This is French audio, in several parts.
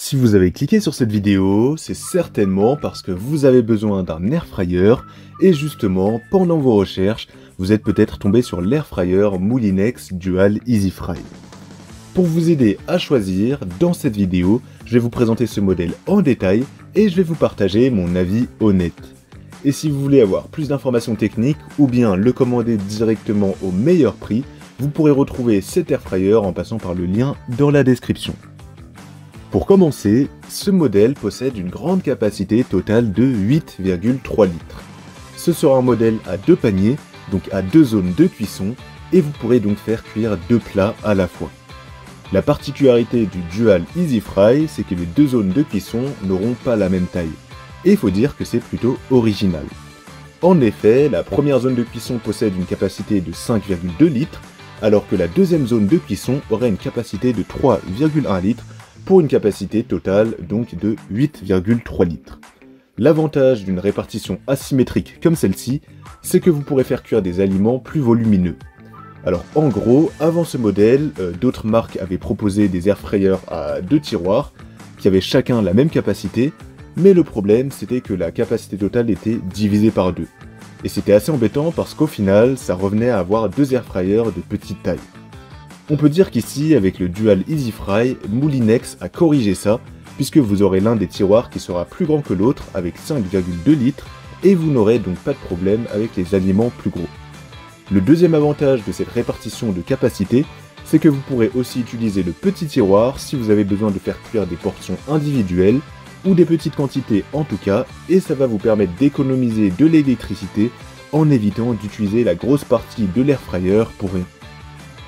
Si vous avez cliqué sur cette vidéo, c'est certainement parce que vous avez besoin d'un air fryer et justement, pendant vos recherches, vous êtes peut-être tombé sur l'air fryer Moulinex Dual Easy Fry. Pour vous aider à choisir, dans cette vidéo, je vais vous présenter ce modèle en détail et je vais vous partager mon avis honnête. Et si vous voulez avoir plus d'informations techniques ou bien le commander directement au meilleur prix, vous pourrez retrouver cet air fryer en passant par le lien dans la description. Pour commencer, ce modèle possède une grande capacité totale de 8,3 litres. Ce sera un modèle à 2 paniers, donc à 2 zones de cuisson, et vous pourrez donc faire cuire 2 plats à la fois. La particularité du Dual Easy Fry, c'est que les 2 zones de cuisson n'auront pas la même taille. Et il faut dire que c'est plutôt original. En effet, la première zone de cuisson possède une capacité de 5,2 litres, alors que la deuxième zone de cuisson aurait une capacité de 3,1 litres, pour une capacité totale donc de 8,3 litres. L'avantage d'une répartition asymétrique comme celle-ci, c'est que vous pourrez faire cuire des aliments plus volumineux. Alors en gros, avant ce modèle, d'autres marques avaient proposé des air fryers à 2 tiroirs, qui avaient chacun la même capacité, mais le problème c'était que la capacité totale était divisée par 2. Et c'était assez embêtant parce qu'au final, ça revenait à avoir 2 air fryers de petite taille. On peut dire qu'ici, avec le Dual Easy Fry, Moulinex a corrigé ça, puisque vous aurez l'un des tiroirs qui sera plus grand que l'autre, avec 5,2 litres, et vous n'aurez donc pas de problème avec les aliments plus gros. Le deuxième avantage de cette répartition de capacité, c'est que vous pourrez aussi utiliser le petit tiroir si vous avez besoin de faire cuire des portions individuelles, ou des petites quantités en tout cas, et ça va vous permettre d'économiser de l'électricité en évitant d'utiliser la grosse partie de l'air fryer pour rien.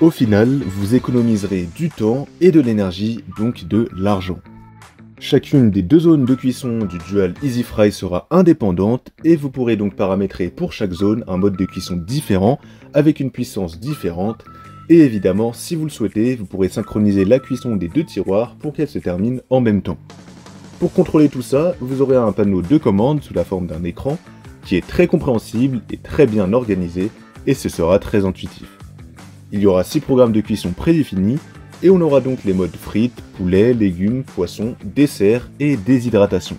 Au final, vous économiserez du temps et de l'énergie, donc de l'argent. Chacune des 2 zones de cuisson du Dual Easy Fry sera indépendante et vous pourrez donc paramétrer pour chaque zone un mode de cuisson différent avec une puissance différente. Et évidemment, si vous le souhaitez, vous pourrez synchroniser la cuisson des 2 tiroirs pour qu'elle se termine en même temps. Pour contrôler tout ça, vous aurez un panneau de commande sous la forme d'un écran qui est très compréhensible et très bien organisé et ce sera très intuitif. Il y aura 6 programmes de cuisson prédéfinis, et on aura donc les modes frites, poulet, légumes, poissons, dessert et déshydratation.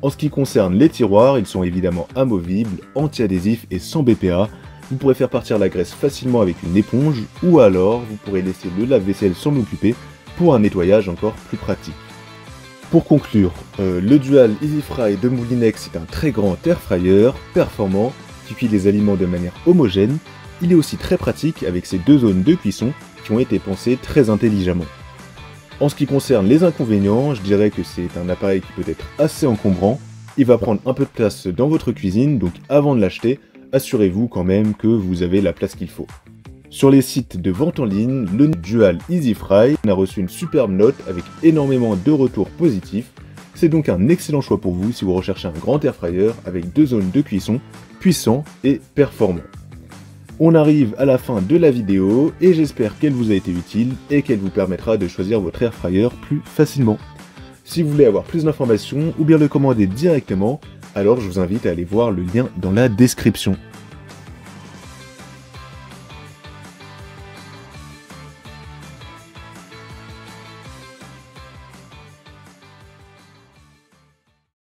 En ce qui concerne les tiroirs, ils sont évidemment amovibles, anti-adhésifs et sans BPA. Vous pourrez faire partir la graisse facilement avec une éponge, ou alors vous pourrez laisser le lave-vaisselle s'en occuper pour un nettoyage encore plus pratique. Pour conclure, le Dual Easy Fry de Moulinex est un très grand air fryer, performant, qui cuit les aliments de manière homogène. Il est aussi très pratique avec ces 2 zones de cuisson qui ont été pensées très intelligemment. En ce qui concerne les inconvénients, je dirais que c'est un appareil qui peut être assez encombrant, il va prendre un peu de place dans votre cuisine, donc avant de l'acheter, assurez-vous quand même que vous avez la place qu'il faut. Sur les sites de vente en ligne, le Dual Easy Fry a reçu une superbe note avec énormément de retours positifs, c'est donc un excellent choix pour vous si vous recherchez un grand air fryer avec 2 zones de cuisson puissants et performants. On arrive à la fin de la vidéo et j'espère qu'elle vous a été utile et qu'elle vous permettra de choisir votre air fryer plus facilement. Si vous voulez avoir plus d'informations ou bien le commander directement, alors je vous invite à aller voir le lien dans la description.